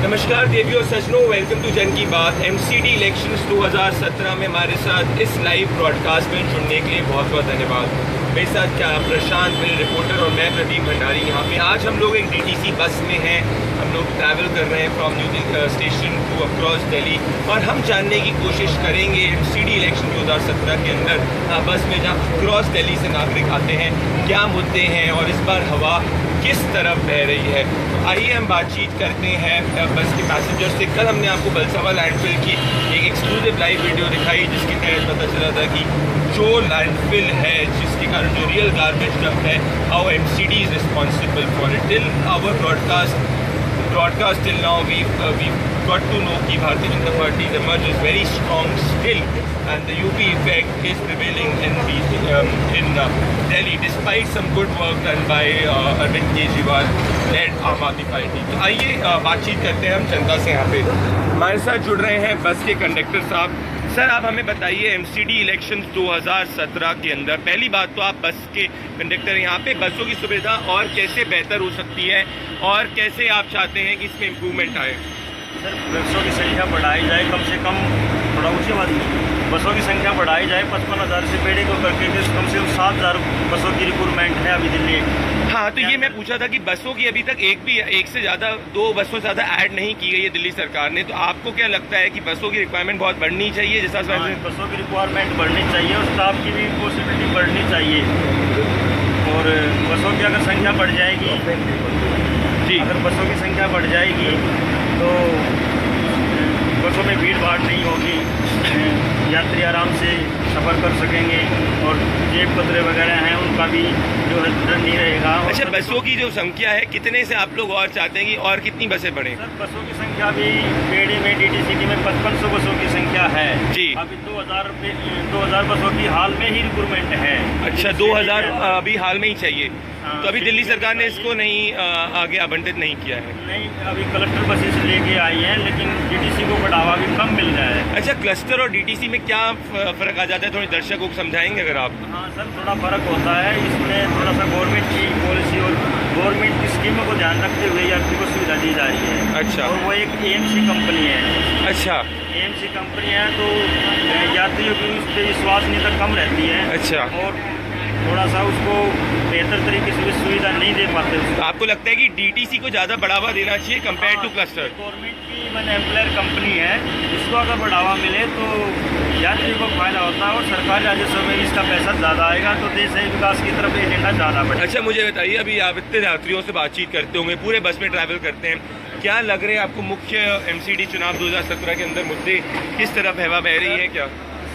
नमस्कार देवियों सज्जनों, वेलकम टू जन की बात। एमसीडी इलेक्शंस 2017 में हमारे साथ इस लाइव ब्रॉडकास्ट में जुड़ने के लिए बहुत बहुत धन्यवाद। मेरे साथ क्या प्रशांत मेरे रिपोर्टर और मैं प्रदीप भंडारी यहाँ पे। आज हम लोग एक डीटीसी बस में हैं। हम लोग ट्रैवल कर रहे हैं from new station to across Delhi और हम जानने की कोशिश करेंगे एमसीडी इलेक्शन 2017 के अंदर बस में जहाँ क्रॉस दिल्ली से नागरिक आते हैं क्या मुद्दे हैं और इस बार हवा किस तरफ बह रही है। आइए हम बातचीत करते हैं बस के पैसेंजर से। कल हमने आपको बलसवा लैंडफिल की एक एक्सक्लूसिव लाइव वीडियो दिखाई जिसके तहत पता चला था कि जो लैंडफिल है जिसके कारण जो रियल गार्बेज डंप है, how MCD is responsible for it. Till our broadcast till now we've got to know कि Bharatiya Janata party emerge is very strong still and the UP effect is prevailing in Delhi despite some good work done by Arvind Kejriwal led आम आदमी party. तो आइए बातचीत करते हैं हम जनता से। यहाँ पे हमारे साथ जुड़ रहे हैं बस के कंडक्टर साहब। सर आप हमें बताइए एमसीडी इलेक्शन 2017 के अंदर पहली बात तो आप बस के कंडक्टर यहाँ पे बसों की सुविधा और कैसे बेहतर हो सकती है और कैसे आप चाहते हैं कि इसमें इम्प्रूवमेंट आए। सर बसों की संख्या बढ़ाई जाए, कम से कम थोड़ा ऊँची बात बसों की संख्या बढ़ाई जाए। 55,000 से पेड़े को करके कम से कम 7,000 बसों की रिक्रूटमेंट है अभी दिल्ली। हाँ, तो ये मैं पूछा था कि बसों की अभी तक एक से ज़्यादा 2 बसों से ज़्यादा ऐड नहीं की गई है दिल्ली सरकार ने। तो आपको क्या लगता है कि बसों की रिक्वायरमेंट बहुत बढ़नी चाहिए? जैसा बसों की रिक्वायरमेंट बढ़नी चाहिए और स्टाफ की भी पॉसिबिलिटी बढ़नी चाहिए। और बसों की अगर संख्या बढ़ जाएगी जी, अगर बसों की संख्या बढ़ जाएगी तो बसों में भीड़ भाड़ नहीं होगी, यात्री आराम से सफ़र कर सकेंगे और जेब कतरे वगैरह हैं उनका भी जो है डर नहीं रहेगा। अच्छा, बसों की जो संख्या है कितने से आप लोग और चाहते हैं कि और कितनी बसें बढ़ें? सर बसों की संख्या भी पेड़ी में DTCT में 5500 बसों की संख्या है जी। अभी 2000 बसों की हाल में ही रिक्रूटमेंट है। अच्छा, 2000 अभी हाल में ही चाहिए। तो अभी दिल्ली सरकार ने इसको नहीं आगे आवंटित नहीं किया है? नहीं, अभी कलेक्टर बसेस लेके आई हैं लेकिन DTC को बढ़ावा भी कम मिल रहा है। अच्छा, क्लस्टर और DTC में क्या फ़र्क आ जाता है? थोड़े दर्शकों को समझाएंगे अगर आप। हाँ सर, थोड़ा फ़र्क होता है इसमें। थोड़ा सा गवर्नमेंट की पॉलिसी और गवर्नमेंट की स्कीमों को ध्यान रखते हुए यात्री को सुविधा दी जा रही है। अच्छा, और वो एक AMC कंपनी है। अच्छा, AMC कंपनी है तो यात्रियों की उस पर विश्वसनीयता कम रहती है। अच्छा, और थोड़ा सा उसको बेहतर तरीके से सुविधा नहीं दे पाते। तो आपको लगता है कि DTC को ज़्यादा बढ़ावा देना चाहिए कंपेयर टू क्लस्टर? गवर्नमेंट की एम्प्लॉयर कंपनी है, इसको अगर बढ़ावा मिले तो यात्रियों को फायदा होता है और सरकारी राजस्व में इसका पैसा ज़्यादा आएगा तो देश विकास की तरफ एजेंडा ज़्यादा बढ़ेगा। अच्छा, मुझे बताइए अभी आप इतने यात्रियों से बातचीत करते होंगे, पूरे बस में ट्रैवल करते हैं, क्या लग रहे हैं आपको मुख्य एमसीडी चुनाव 2017 के अंदर मुद्दे किस तरफ हवा बह रही है? क्या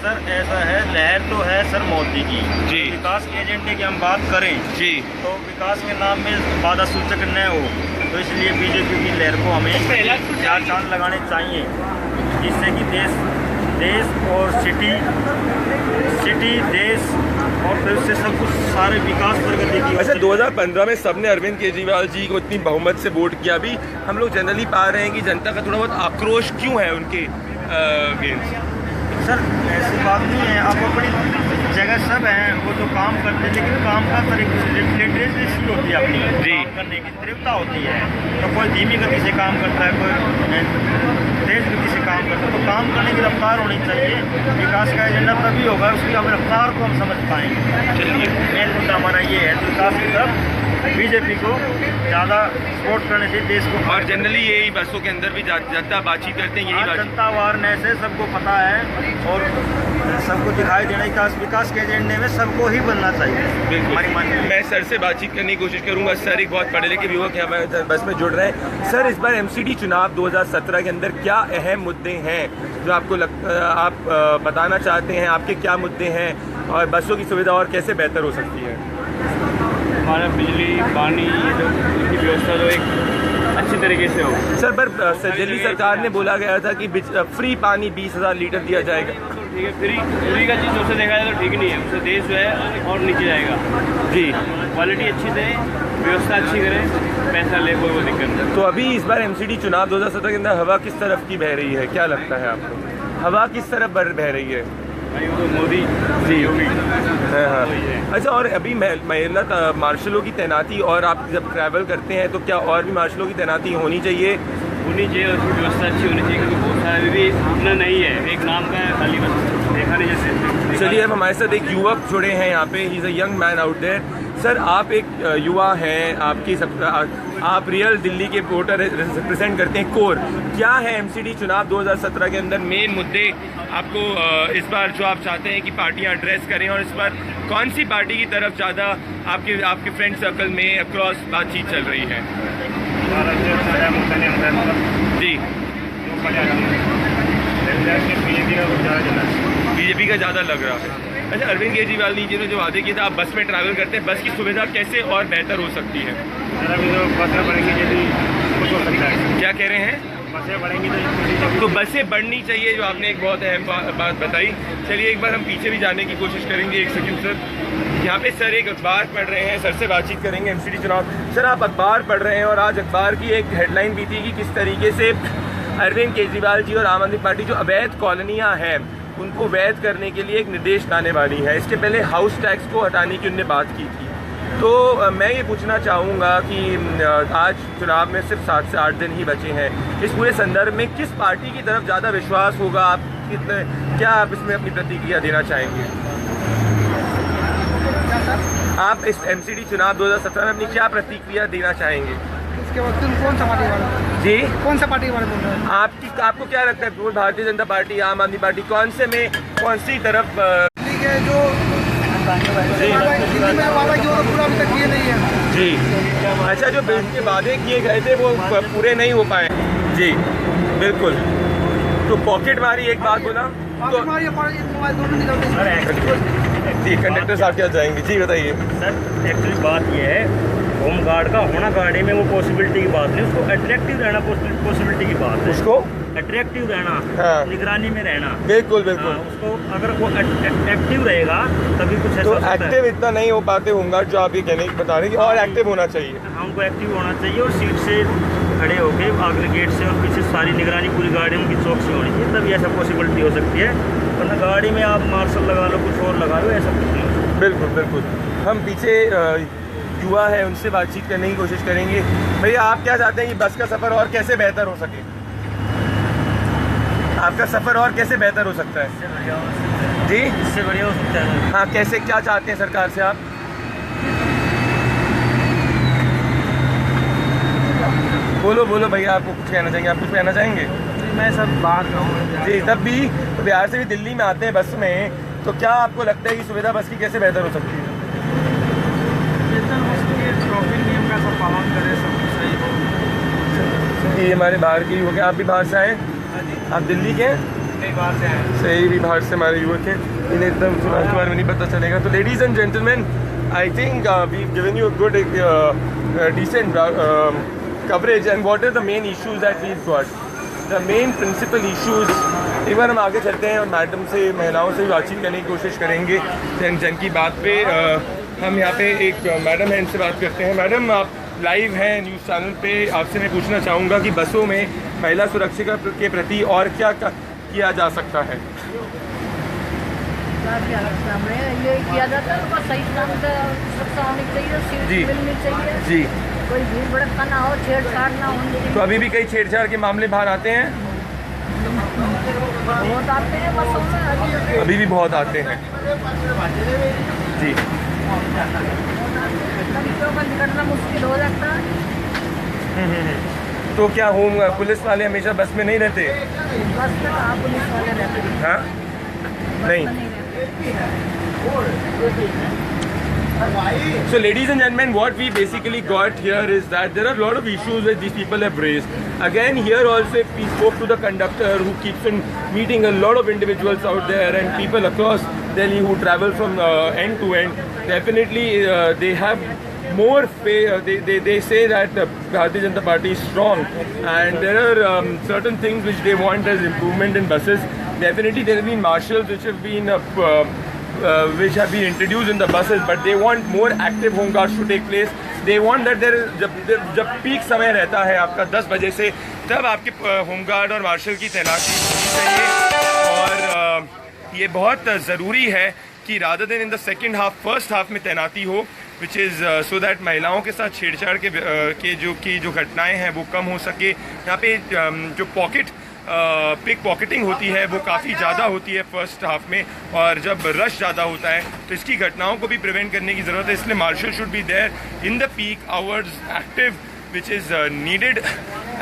सर ऐसा है, लहर तो है सर मोदी की जी। विकास के एजेंडे की हम बात करें जी तो विकास के नाम में बाधा सूचक न हो, तो इसलिए बीजेपी की लहर को हमें 4 चांद लगाने चाहिए जिससे कि देश और सिटी देश और फिर से सब कुछ सारे विकास प्रगति की। अच्छा, 2015 में सबने अरविंद केजरीवाल जी को इतनी बहुमत से वोट किया। अभी हम लोग जनरली पा रहे हैं कि जनता का थोड़ा बहुत आक्रोश क्यों है उनके अगेंस्ट? सर ऐसी बात नहीं है, आप अपनी जगह सब हैं वो तो काम करते हैं लेकिन काम का लिटरेसी होती है अपनी काम करने की तीव्रता होती है। तो कोई धीमी गति से काम करता है, कोई तेज गति से काम करता है, तो काम करने की रफ्तार होनी चाहिए। विकास का एजेंडा तभी होगा उसकी हम रफ्तार को हम समझ पाएंगे। चलिए, मेन मुद्दा हमारा ये है विकास की तरफ बीजेपी को ज़्यादा सपोर्ट करने से देश को। और जनरली यही बसों के अंदर भी जनता बातचीत करते हैं, यही जनता अवेयरनेस है, सबको पता है और सबको दिखाई देने का विकास के एजेंडे में सबको ही बनना चाहिए। बिल्कुल, मैं सर से बातचीत करने की कोशिश करूंगा। सर एक बहुत पढ़े लिखे युवक हैं, हमारे बस में जुड़ रहे हैं। सर इस बार एमसीडी चुनाव 2017 के अंदर क्या अहम मुद्दे हैं जो आपको आप बताना चाहते हैं? आपके क्या मुद्दे हैं और बसों की सुविधा और कैसे बेहतर हो सकती है? हमारा बिजली पानी की व्यवस्था जो एक अच्छी तरीके से हो। सर पर दिल्ली सरकार ने बोला गया था कि फ्री पानी 20,000 लीटर दिया जाएगा। ठीक है, फ्री का चीज़ उससे देखा जाए तो ठीक नहीं है, उससे देश जो है और नीचे जाएगा जी। क्वालिटी अच्छी दे, व्यवस्था अच्छी करे, पैसा ले, कोई दिक्कत नहीं। तो अभी इस बार एमसीडी चुनाव 2017 के अंदर हवा किस तरफ की बह रही है? क्या लगता है आपको, हवा किस तरफ बह रही है? तो मोदी जी योगी। हाँ। अच्छा, और अभी महिला मार्शलों की तैनाती, और आप जब ट्रैवल करते हैं तो क्या और भी मार्शलों की तैनाती होनी चाहिए होनी चाहिए और उसकी व्यवस्था अच्छी होनी चाहिए, क्योंकि बहुत सारे अभी भी इतना नहीं है, एक नाम का है खाली, बस देखा नहीं जैसे। चलिए अब हमारे साथ एक युवक जुड़े हैं यहाँ पे, he is a young man out there. Sir आप एक युवा हैं, आपकी आप रियल दिल्ली के वोटर रिप्रेजेंट करते हैं कोर। क्या है एमसीडी चुनाव 2017 के अंदर मेन मुद्दे आपको इस बार जो आप चाहते हैं कि पार्टियां एड्रेस करें, और इस बार कौन सी पार्टी की तरफ ज़्यादा आपके फ्रेंड सर्कल में अक्रॉस बातचीत चल रही है? जी बीजेपी का ज़्यादा लग रहा है। अच्छा, अरविंद केजरीवाल जी ने जो वादे किए थे, आप बस में ट्रैवल करते हैं, बस की सुविधा कैसे और बेहतर हो सकती है? बसें बढ़ेंगी यदि कुछ हो सकता है। क्या कह रहे हैं? बसें बढ़ेंगी तो बसें बढ़नी चाहिए, जो आपने एक बहुत अहम बात बताई। चलिए एक बार हम पीछे भी जाने की कोशिश करेंगे। एक सेकंड सर, यहाँ पे सर एक अखबार पढ़ रहे हैं, सर से बातचीत करेंगे एमसीडी चुनाव। सर आप अखबार पढ़ रहे हैं और आज अखबार की एक हेडलाइन भी थी कि किस तरीके से अरविंद केजरीवाल जी और आम आदमी पार्टी जो अवैध कॉलोनियाँ हैं उनको वैध करने के लिए एक निर्देश लाने वाली है। इसके पहले हाउस टैक्स को हटाने की उन्होंने बात की थी। तो मैं ये पूछना चाहूँगा कि आज चुनाव में सिर्फ 7 से 8 दिन ही बचे हैं, इस पूरे संदर्भ में किस पार्टी की तरफ ज़्यादा विश्वास होगा? आप क्या आप इसमें अपनी प्रतिक्रिया देना चाहेंगे? आप इस एमसीडी चुनाव 2017 में अपनी क्या प्रतिक्रिया देना चाहेंगे? इसके वक्त कौन सा पार्टी वाला? जी कौन सा पार्टी वाले बोल रहे हैं? आपको क्या लगता है, भारतीय जनता पार्टी, आम आदमी पार्टी, कौन सी तरफ? ठीक है, जो दिल्ली में वादा किया वो पूरा अभी तक किए नहीं है। जी अच्छा, जो के वादे किए गए थे वो पूरे नहीं हो पाए। जी बिल्कुल। तो पॉकेट मारी एक बात बोला तो मोबाइल दोनों निकलते जी, कंडक्टर साहब क्या जाएंगे? जी बताइए सर। एक्चुअली बात यह है, होम गार्ड का होना गाड़ी में वो पॉसिबिलिटी की बात नहीं, उसको अट्रैक्टिव रहना पॉसिबिलिटी की बात है। उसको अट्रैक्टिव रहना, हाँ। निगरानी में रहना। बिल्कुल बिल्कुल। हाँ, उसको अगर वो एक्टिव रहेगा तभी कुछ ऐसा तो होता है। एक्टिव इतना नहीं हो पाते होंगे जो आप ये कहने बता रहे हैं कि और एक्टिव होना चाहिए। हाँ, उनको एक्टिव होना चाहिए और सीट से खड़े होके आगे गेट से और पीछे सारी निगरानी पूरी गाड़ियों की चौकसी होनी चाहिए, तभी ऐसा पॉसिबिलिटी हो सकती है। वरना गाड़ी में आप मार्शल लगा लो, कुछ और लगा लो, ऐसा कुछ नहीं। बिल्कुल बिल्कुल। हम पीछे युवा है उनसे बातचीत करने की कोशिश करेंगे। भैया आप क्या चाहते हैं कि बस का सफ़र और कैसे बेहतर हो सके? आपका सफ़र और कैसे बेहतर हो सकता है? जी इससे बढ़िया हो सकता है। हाँ, कैसे, क्या चाहते हैं सरकार से आप? बोलो बोलो भैया, आपको कुछ कहना चाहेंगे? आप कुछ कहना चाहेंगे? मैं सब बात कहूँ जी, तब भी तो बिहार से भी दिल्ली में आते हैं बस में, तो क्या आपको लगता है कि सुविधा बस की कैसे बेहतर हो सकती है? ट्रैफिक नियम का सब पालन करें, सब सही हो। जी हमारे बाहर के युवक हैं। आप भी बाहर से आए? आप दिल्ली के हैं? नहीं, बाहर से आए। सही भी बाहर से हमारे युवक हैं, इन्हें एकदम चुनाव के बारे में नहीं पता चलेगा। तो ladies and gentleman, I think we given you good decent coverage and what are the main issues that we've got, the main principal issues। एक बार हम आगे चलते हैं और मैडम से, महिलाओं से भी बातचीत करने की कोशिश करेंगे जन की बात पे। हम यहाँ पे एक मैडम है, इनसे बात करते हैं। मैडम आप लाइव हैं न्यूज़ चैनल पे, आपसे मैं पूछना चाहूँगा कि बसों में महिला सुरक्षा के प्रति और क्या किया जा सकता है? ये किया जाता है, बस सही काम से सुरक्षा होनी चाहिए, जी। सीट मिलनी चाहिए, जी, कोई भीड़ भड़का ना हो, छेड़छाड़ ना होनी चाहिए। तो अभी भी कई छेड़छाड़ के मामले बाहर आते हैं? बहुत आते हैं बसों में, अभी भी बहुत आते हैं। जी, लड़कियों का निकलना मुश्किल हो जाता है। तो क्या होम पुलिस वाले हमेशा बस में नहीं रहते? बस में कहाँ पुलिस वाले रहते हैं? हाँ नहीं। So ladies and gentlemen, what we basically got here is that there are a lot of issues that these people have raised. Again, here also if we spoke to the conductor who keeps on meeting a lot of individuals out there and people across Delhi who travel from end to end. Definitely they have more they say that Bharatiya Janata Party is strong and there are certain things which they want as improvement in buses. Definitely there have been marshals which have been introduced in the buses, but they want more active home guards to take place. They want that जब peak समय रहता है आपका 10 बजे से, तब आपके home guard और मार्शल की तैनाती चाहिए। और ये बहुत ज़रूरी है कि rather then in the second half, first half में तैनाती हो, विच इज़ सो दैट महिलाओं के साथ छेड़छाड़ के जो घटनाएं हैं वो कम हो सके। यहाँ पे जो पिक पॉकेटिंग होती है वो काफ़ी ज़्यादा होती है फर्स्ट हाफ में, और जब रश ज़्यादा होता है तो इसकी घटनाओं को भी प्रिवेंट करने की ज़रूरत है। इसलिए marshal should be there in the peak hours active which is needed,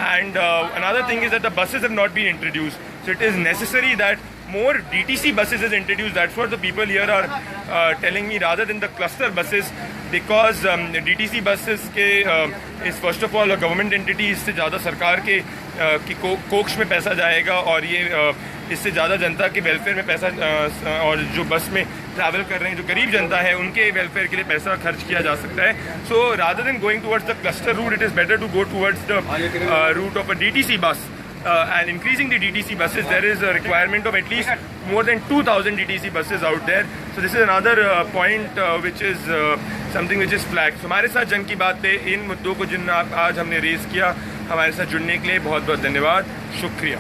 and another thing is that the buses have not been introduced, so it is necessary that more DTC buses is introduced. That's what the people here are telling me, rather than the cluster buses, because DTC buses के is first of all a government entity, इससे ज़्यादा सरकार के की कोष में पैसा जाएगा, और ये इससे ज़्यादा जनता के वेलफेयर में पैसा और जो बस में ट्रैवल कर रहे हैं जो गरीब जनता है उनके वेलफेयर के लिए पैसा खर्च किया जा सकता है। So rather than going towards the cluster route, it is better to go towards the route of a DTC bus. And increasing the DTC buses, there is a requirement of at least more than 2,000 DTC buses out there. So this is another point which is something which is flagged. So हमारे साथ जंग की बात पे इन मुद्दों को जिन आज हमने रेज किया, हमारे साथ जुड़ने के लिए बहुत बहुत धन्यवाद, शुक्रिया।